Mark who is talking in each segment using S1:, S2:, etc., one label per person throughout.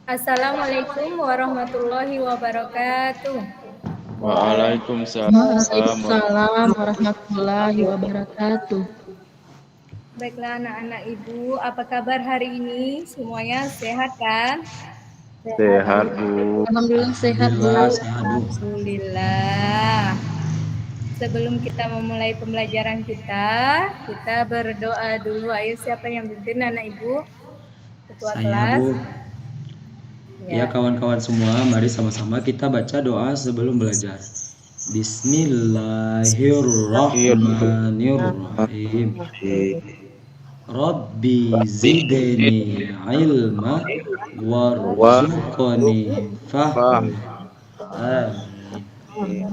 S1: Assalamualaikum warahmatullahi wabarakatuh.
S2: Waalaikumsalam
S3: Waalaikumsalam warahmatullahi wabarakatuh.
S1: Baiklah anak-anak ibu, apa kabar hari ini? Semuanya sehat kan?
S2: sehat Bu.
S3: Alhamdulillah sehat, Bu.
S4: Alhamdulillah sehat Bu.
S1: Alhamdulillah. Sebelum kita memulai pembelajaran kita berdoa dulu. Ayo, siapa yang pimpin anak ibu? Ketua
S4: Saya
S1: kelas.
S4: Bu. Ya kawan-kawan semua, mari sama-sama kita baca doa sebelum belajar. Bismillahirrahmanirrahim. Rabbi zidni ilma warzuqni fahma. Amin.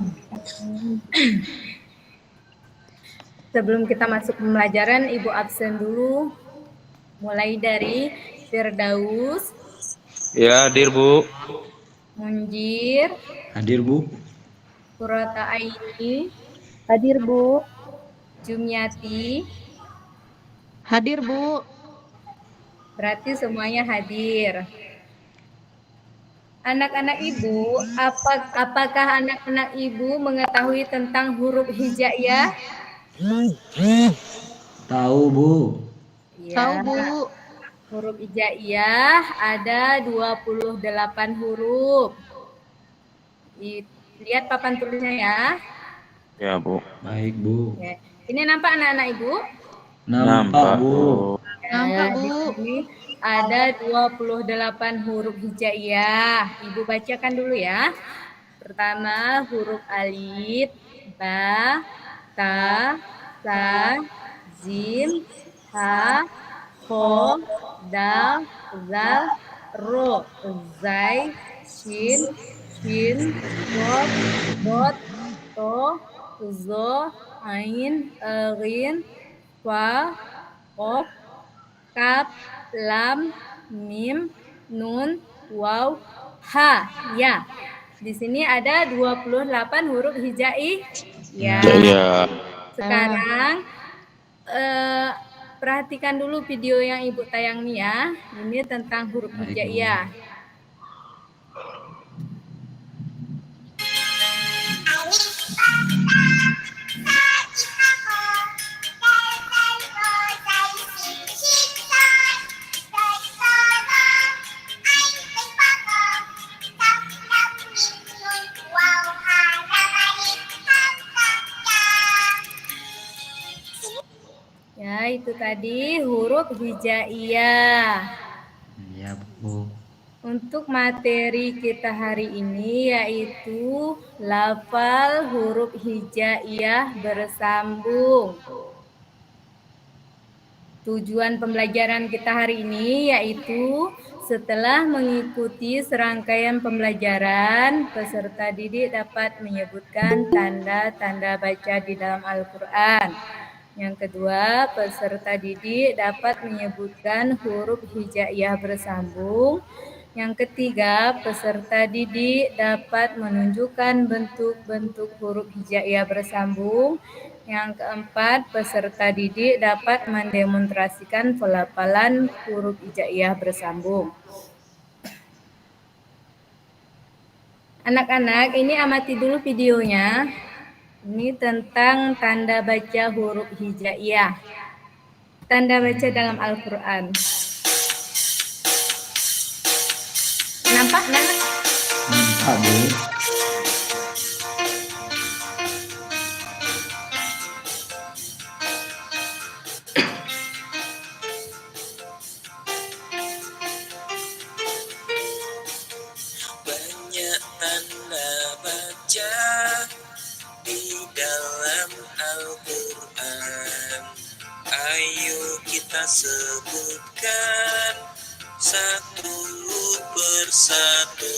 S1: Sebelum kita masuk pembelajaran, ibu absen dulu. Mulai dari Firdaus,
S2: Ya, hadir Bu.
S1: Munjir,
S4: Hadir Bu.
S1: Qurrata Aini,
S3: Hadir, Bu.
S1: Jumyati.
S3: Hadir, Bu.
S1: Berarti semuanya hadir. Anak-anak ibu, apakah anak-anak ibu mengetahui tentang huruf hijaiyah?
S4: Tahu Bu.
S1: Ya.
S3: Tahu, Bu.
S1: Huruf hijaiyah ada 28 huruf. Lihat papan tulisnya ya.
S2: Ya Bu.
S4: Baik Bu.
S1: Ya. Ini nampak anak-anak ibu?
S4: Nampak Bu.
S3: Nampak, Bu.
S1: Di sini ada 28 huruf hijaiyah. Ibu bacakan dulu ya. Pertama huruf alif, ba, ta, sa, jim, ha, ho, dal, zal, ro, zai, shin, dot, dot, to, zo, ain, rin, fa, qaf, kaf, lam, mim, nun, waw, ha. Ya. Di sini ada 28 huruf hijaiyah. Ya. Sekarang perhatikan dulu video yang ibu tayang nih ya. Ini tentang huruf hijaiyah. Ya, itu tadi huruf hijaiyah.
S4: Ya Bu.
S1: Untuk materi kita hari ini yaitu lafal huruf hijaiyah bersambung. Tujuan pembelajaran kita hari ini yaitu setelah mengikuti serangkaian pembelajaran, peserta didik dapat menyebutkan tanda-tanda baca di dalam Al-Quran. Yang kedua, peserta didik dapat menyebutkan huruf hijaiyah bersambung. Yang ketiga, peserta didik dapat menunjukkan bentuk-bentuk huruf hijaiyah bersambung. Yang keempat, peserta didik dapat mendemonstrasikan pelafalan huruf hijaiyah bersambung. Anak-anak, ini amati dulu videonya. Ini tentang tanda baca huruf hijaiyah. Tanda baca dalam Al-Quran. Nampak, Nak?
S4: Nampak Bu.
S5: Banyak tanda baca di dalam Al-Quran. Ayo kita sebutkan satu persatu.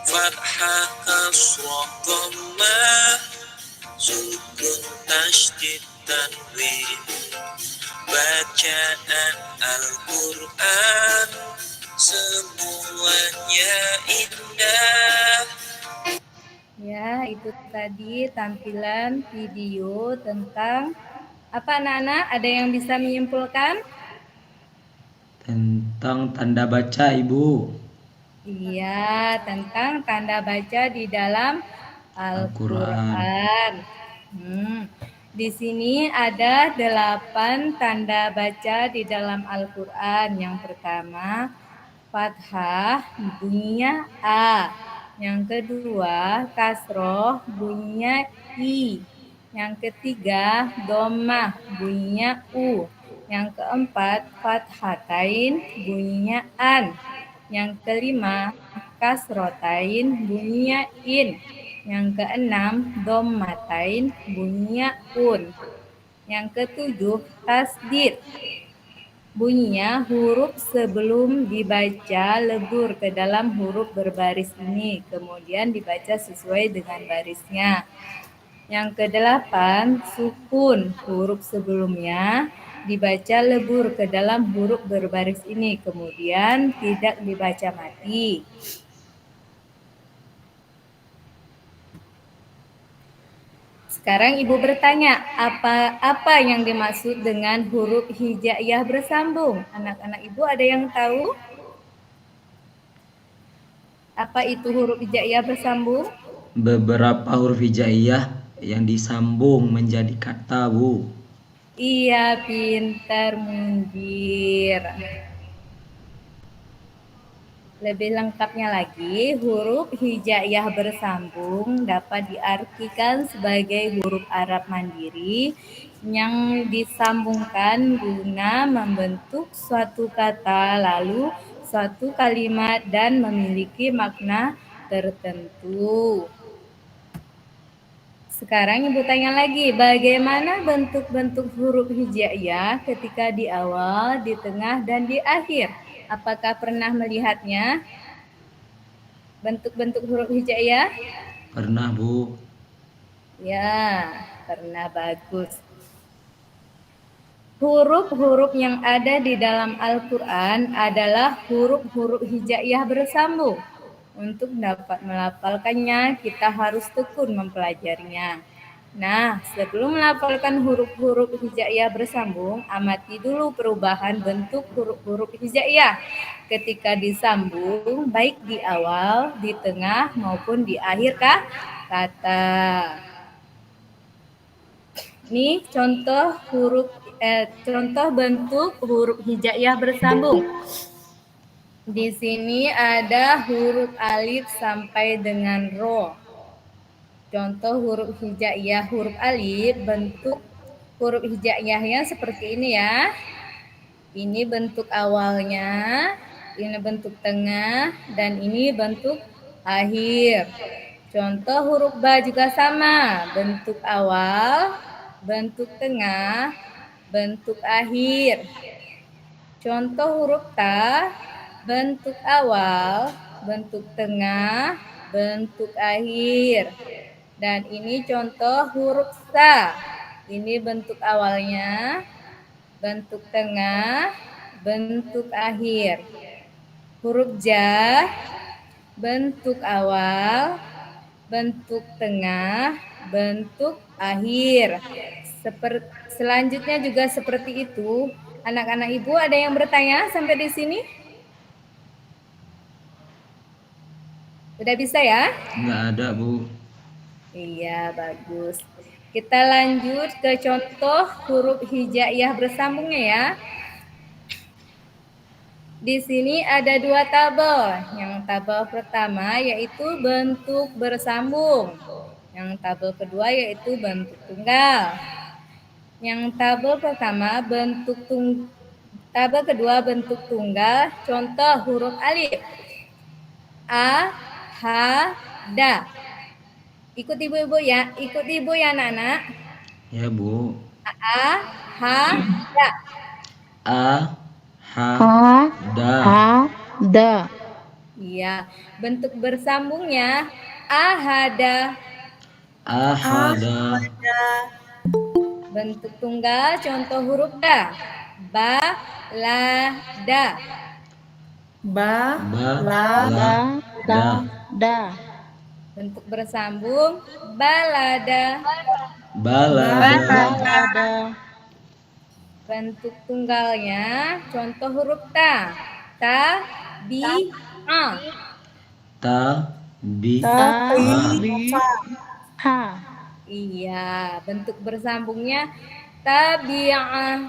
S5: Fathah, kasrah, dhammah, sukun, tasydid, tanwin. Bacaan Al-Quran semuanya indah.
S1: Ya, itu tadi tampilan video tentang apa anak-anak? Ada yang bisa menyimpulkan?
S4: Tentang tanda baca Ibu.
S1: Iya, tentang tanda baca di dalam Al-Quran. Di sini ada 8 tanda baca di dalam Al-Quran. Yang pertama, fathah bunyinya A. Yang kedua, kasroh bunyinya I. Yang ketiga, dhammah bunyinya U. Yang keempat, fathatain bunyinya An. Yang kelima, kasrotain bunyinya In. Yang keenam, dhammatain bunyinya Un. Yang ketujuh, tasdid. Bunyinya huruf sebelum dibaca lebur ke dalam huruf berbaris ini, kemudian dibaca sesuai dengan barisnya. Yang kedelapan, sukun. Huruf sebelumnya dibaca lebur ke dalam huruf berbaris ini, kemudian tidak dibaca mati. Sekarang Ibu bertanya, apa yang dimaksud dengan huruf hijaiyah bersambung? Anak-anak Ibu ada yang tahu? Apa itu huruf hijaiyah bersambung?
S4: Beberapa huruf hijaiyah yang disambung menjadi kata, Bu.
S1: Iya, pintar Munjir. Lebih lengkapnya lagi, huruf hijaiyah bersambung dapat diartikan sebagai huruf Arab mandiri yang disambungkan guna membentuk suatu kata, lalu suatu kalimat dan memiliki makna tertentu. Sekarang Ibu tanya lagi, bagaimana bentuk-bentuk huruf hijaiyah ketika di awal, di tengah, dan di akhir? Apakah pernah melihatnya? Bentuk-bentuk huruf hijaiyah?
S4: Pernah, Bu.
S1: Ya, pernah, bagus. Huruf-huruf yang ada di dalam Al-Quran adalah huruf-huruf hijaiyah bersambung. Untuk dapat melafalkannya, kita harus tekun mempelajarinya. Nah, sebelum melafalkan huruf-huruf hijaiyah bersambung, amati dulu perubahan bentuk huruf-huruf hijaiyah ketika disambung, baik di awal, di tengah, maupun di akhir kata. Ini contoh bentuk huruf hijaiyah bersambung. Di sini ada huruf alif sampai dengan ro. Contoh huruf hijaiyah huruf alif, bentuk huruf hijaiyahnya seperti ini ya. Ini bentuk awalnya, ini bentuk tengah, dan ini bentuk akhir. Contoh huruf ba juga sama, bentuk awal, bentuk tengah, bentuk akhir. Contoh huruf ta, bentuk awal, bentuk tengah, bentuk akhir. Dan ini contoh huruf sa. Ini bentuk awalnya, bentuk tengah, bentuk akhir. Huruf ja, bentuk awal, bentuk tengah, bentuk akhir. Selanjutnya juga seperti itu. Anak-anak Ibu ada yang bertanya sampai di sini? Udah bisa ya?
S4: Nggak ada, Bu.
S1: Iya, bagus. Kita lanjut ke contoh huruf hijaiyah bersambungnya ya. Di sini ada 2 tabel. Yang tabel pertama yaitu bentuk bersambung. Yang tabel kedua yaitu bentuk tunggal. Yang tabel pertama tabel kedua bentuk tunggal. Contoh huruf alif. A, H, da. Ikut ibu ya, anak-anak.
S4: Ya, Bu.
S1: A, H, da.
S4: A, H, da.
S3: Da.
S1: Iya, bentuk bersambungnya ahada.
S4: Ahada.
S1: Bentuk tunggal contoh huruf da. Ba, la, da.
S3: Ba.
S4: La. Da.
S3: Da.
S1: Bentuk bersambung balada.
S4: Balada.
S1: Bentuk tunggalnya contoh huruf ta. Ta, bi, a.
S3: Ha.
S1: Iya, bentuk bersambungnya tabi'ah.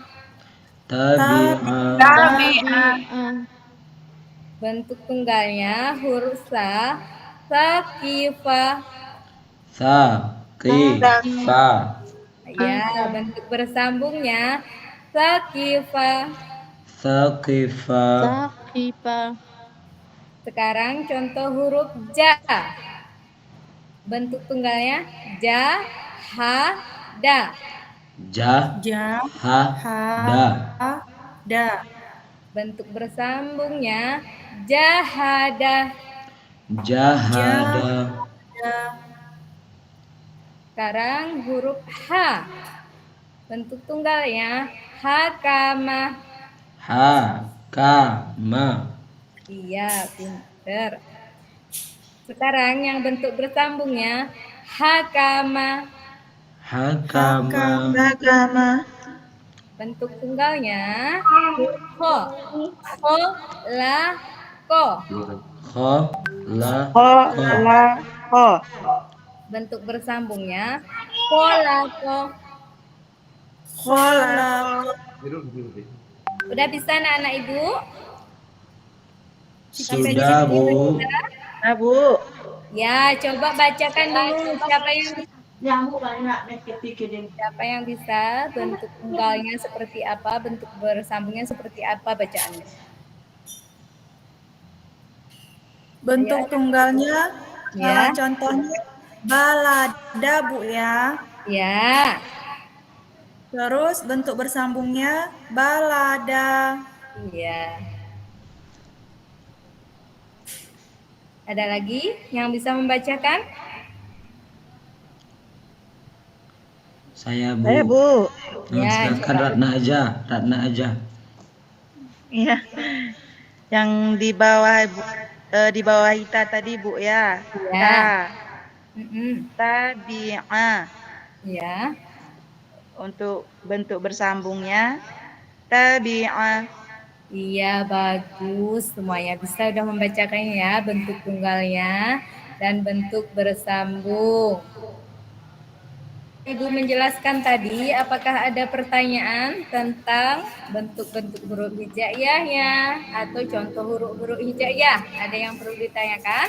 S1: Bentuk tunggalnya huruf sa, sakifah. Ya, bentuk bersambungnya sakifah.
S3: Saqifah.
S1: Sekarang contoh huruf ja. Bentuk tunggalnya ja, ha, da.
S3: Da.
S1: Bentuk bersambungnya jahada. Sekarang huruf H. Bentuk tunggalnya hakama. Iya, pinter. Sekarang yang bentuk bersambungnya hakama. Bentuk tunggalnya ho. Ho, la, ko. Bentuk bersambungnya kolako. Udah bisa anak-anak ibu?
S4: Sudah, Bu.
S3: Bu.
S1: Ya, coba bacakan dulu siapa yang bisa bentuk tunggalnya seperti apa, bentuk bersambungnya seperti apa bacaannya.
S3: Bentuk tunggalnya
S1: Ya.
S3: contohnya balada, Bu ya.
S1: Ya.
S3: Terus bentuk bersambungnya balada.
S1: Iya. Ada lagi yang bisa membacakan?
S4: Saya, Bu.
S3: Bu.
S1: Ya,
S4: Silakan Ratna aja.
S6: Iya. Yang di bawah Ita tadi, Bu ya.
S1: Ya.
S6: Tabi'ah.
S1: Ya.
S6: Untuk bentuk bersambungnya tabi'ah.
S1: Iya, bagus. Semuanya bisa udah membacakannya ya, bentuk tunggalnya dan bentuk bersambung. Ibu menjelaskan tadi, apakah ada pertanyaan tentang bentuk-bentuk huruf hijaiyahnya atau contoh huruf-huruf hijaiyah? Ada yang perlu ditanyakan?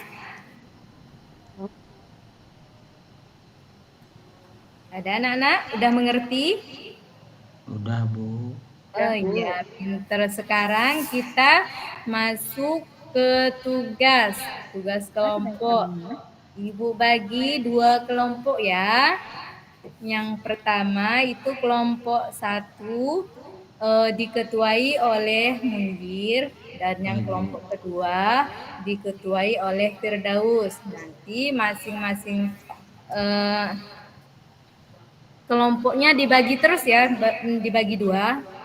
S1: Ada anak-anak? Udah mengerti?
S4: Udah, Bu.
S1: Oh iya, pinter. Sekarang kita masuk ke tugas kelompok. Ibu bagi 2 kelompok ya. Yang pertama itu kelompok 1 diketuai oleh Mundir, dan yang kelompok kedua diketuai oleh Firdaus. Nanti masing-masing kelompoknya dibagi terus ya, dibagi 2.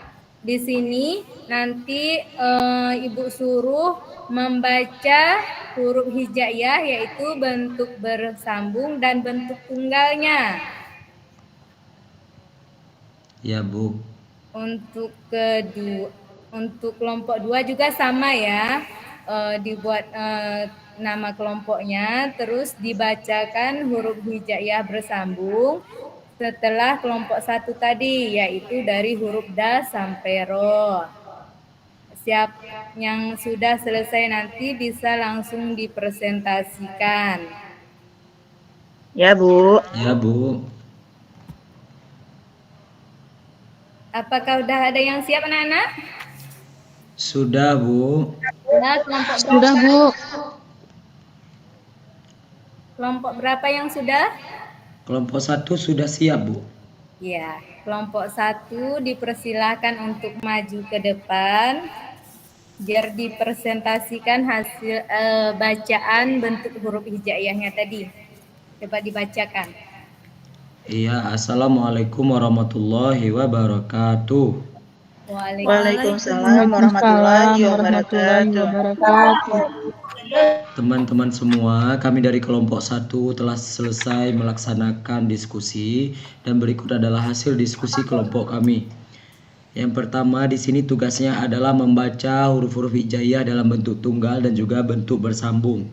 S1: Di sini nanti Ibu suruh membaca huruf hijaiyah, yaitu bentuk bersambung dan bentuk tunggalnya.
S4: Ya, Bu.
S1: Untuk kelompok 2 juga sama ya, dibuat nama kelompoknya, terus dibacakan huruf hijaiyah bersambung setelah kelompok 1 tadi, yaitu dari huruf da sampai ro. Siap yang sudah selesai nanti bisa langsung dipresentasikan.
S6: Ya, Bu.
S4: Ya, Bu.
S1: Apakah udah ada yang siap anak-anak?
S4: Sudah, Bu.
S1: Nah, kelompok
S3: Sudah, Bu.
S1: Kelompok berapa yang sudah?
S4: Kelompok 1 sudah siap, Bu.
S1: Ya, kelompok 1 dipersilakan untuk maju ke depan biar dipresentasikan hasil bacaan bentuk huruf hijaiyahnya tadi. Coba dibacakan.
S4: Iya, Assalamualaikum warahmatullahi wabarakatuh.
S6: Waalaikumsalam warahmatullahi wabarakatuh.
S4: Teman-teman semua, kami dari kelompok 1 telah selesai melaksanakan diskusi dan berikut adalah hasil diskusi kelompok kami. Yang pertama di sini tugasnya adalah membaca huruf-huruf hijaiyah dalam bentuk tunggal dan juga bentuk bersambung.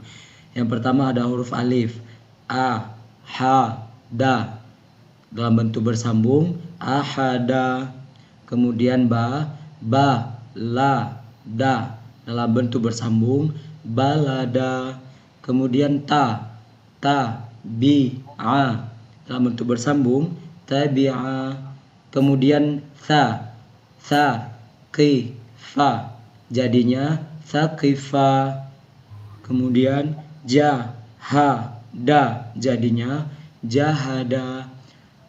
S4: Yang pertama ada huruf alif. A, ha, da. Dalam bentuk bersambung. Ahada. Kemudian ba, la, da. Dalam bentuk bersambung. Balada. Kemudian ta, bi, a. Dalam bentuk bersambung. Tabi'a. Kemudian sa, ki, fa. Jadinya saqifa. Kemudian ja, ha, da. Jadinya jahada.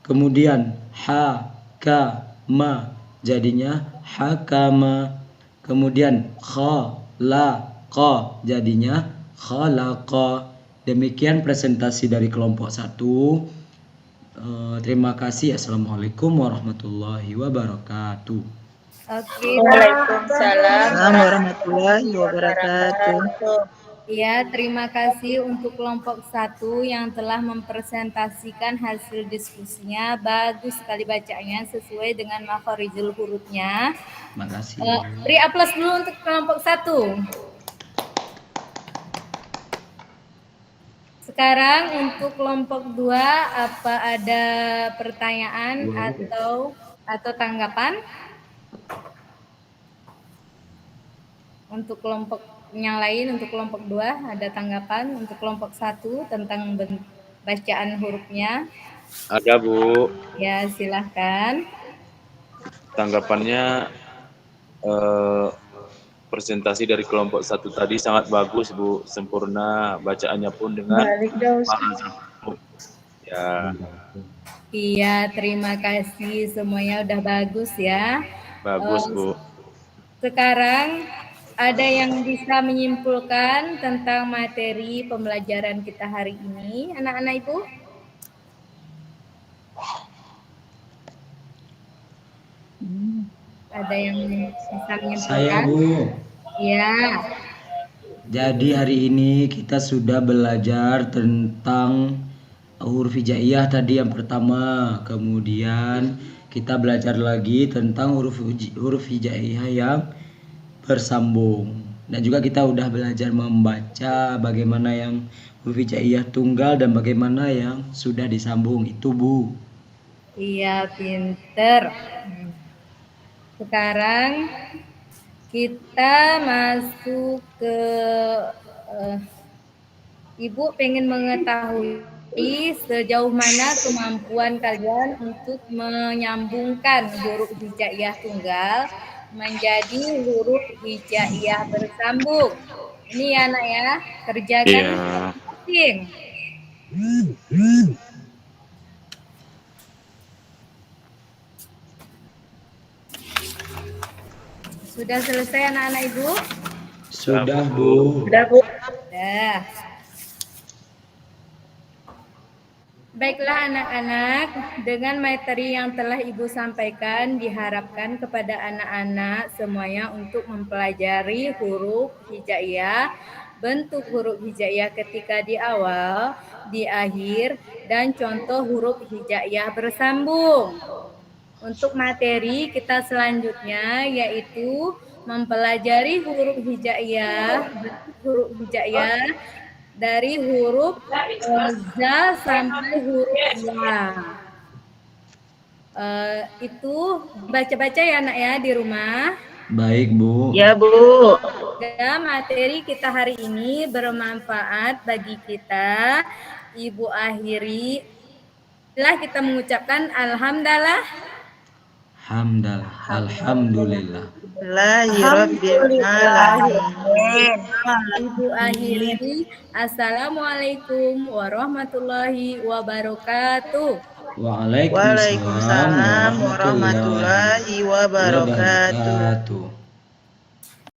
S4: Kemudian ha, ka, ma. Jadinya hakama. Kemudian kha, la, qa. Jadinya khalaqa. Demikian presentasi dari kelompok 1. Terima kasih. Assalamualaikum warahmatullahi wabarakatuh.
S1: Oke.
S6: Waalaikumsalam warahmatullahi wabarakatuh.
S1: Ya, terima kasih untuk kelompok 1 yang telah mempresentasikan hasil diskusinya. Bagus sekali bacanya sesuai dengan makharijul hurufnya.
S4: Makasih.
S1: Beri aplaus dulu untuk kelompok 1. Sekarang untuk kelompok 2, apa ada pertanyaan atau tanggapan? Untuk kelompok yang lain, untuk kelompok 2 ada tanggapan, untuk kelompok 1 tentang bacaan hurufnya?
S2: Ada, Bu.
S1: Ya, silahkan.
S2: Tanggapannya presentasi dari kelompok 1 tadi sangat bagus, Bu. Sempurna, bacaannya pun dengan ya.
S1: Iya, terima kasih. Semuanya udah bagus ya.
S2: Bagus, Bu.
S1: Sekarang ada yang bisa menyimpulkan tentang materi pembelajaran kita hari ini, anak-anak Ibu? Ada yang bisa menyimpulkan?
S4: Saya, Bu.
S1: Ya.
S4: Jadi hari ini kita sudah belajar tentang huruf hijaiyah tadi yang pertama. Kemudian kita belajar lagi tentang huruf hijaiyah yang bersambung. Dan juga kita udah belajar membaca bagaimana yang huruf hijaiyah tunggal dan bagaimana yang sudah disambung. Itu, Bu.
S1: Iya, pinter. Sekarang kita masuk ke Ibu pengen mengetahui sejauh mana kemampuan kalian untuk menyambungkan huruf hijaiyah tunggal menjadi huruf hijaiyah bersambung. Ini ya, Nak ya, kerjakan masing-masing. Sudah selesai anak-anak Ibu?
S4: Sudah, Bu.
S6: Sudah, Bu.
S1: Sudah. Baiklah anak-anak, dengan materi yang telah Ibu sampaikan diharapkan kepada anak-anak semuanya untuk mempelajari huruf hijaiyah, bentuk huruf hijaiyah ketika di awal, di akhir, dan contoh huruf hijaiyah bersambung. Untuk materi kita selanjutnya yaitu mempelajari huruf hijaiyah, bentuk huruf hijaiyah dari huruf za sampai huruf ya. Itu baca-baca ya Nak ya di rumah.
S4: Baik, Bu.
S6: Ya, Bu.
S1: Semoga materi kita hari ini bermanfaat bagi kita. Ibu akhiri. Setelah kita mengucapkan alhamdulillah.
S4: Alhamdulillah.
S1: Ibu akhiri. Assalamualaikum warahmatullahi wabarakatuh.
S6: Waalaikumsalam warahmatullahi wabarakatuh.